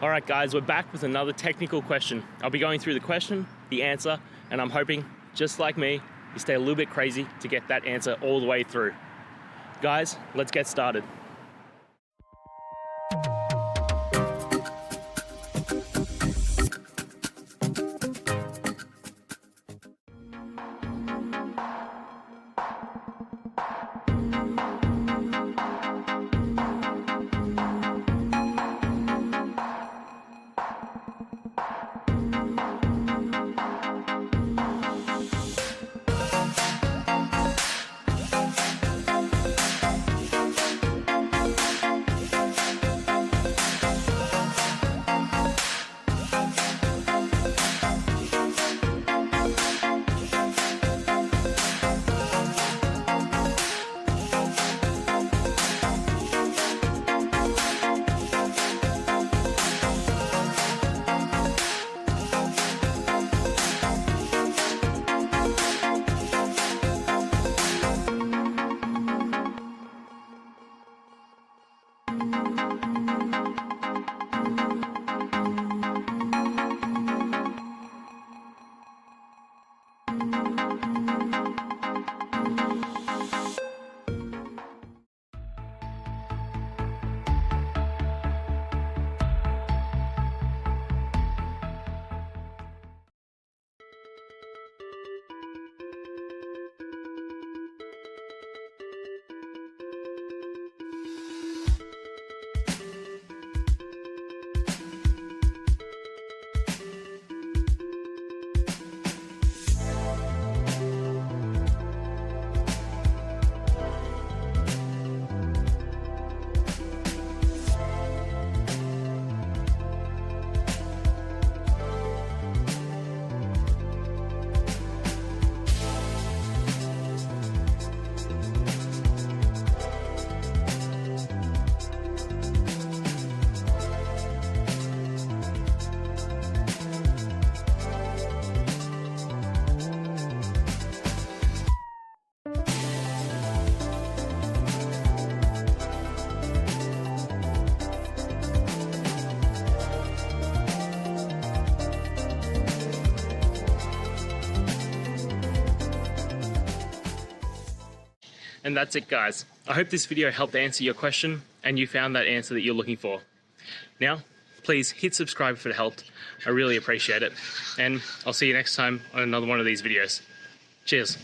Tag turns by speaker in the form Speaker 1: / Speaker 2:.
Speaker 1: Alright guys, we're back with another technical question. I'll be going through the question, the answer, and I'm hoping, just like me, you stay a little bit crazy to get that answer all the way through. Guys, let's get started. And that's it guys. I hope this video helped answer your question and you found that answer that you're looking for. Now, please hit subscribe if it helped. I really appreciate it. And I'll see you next time on another one of these videos. Cheers.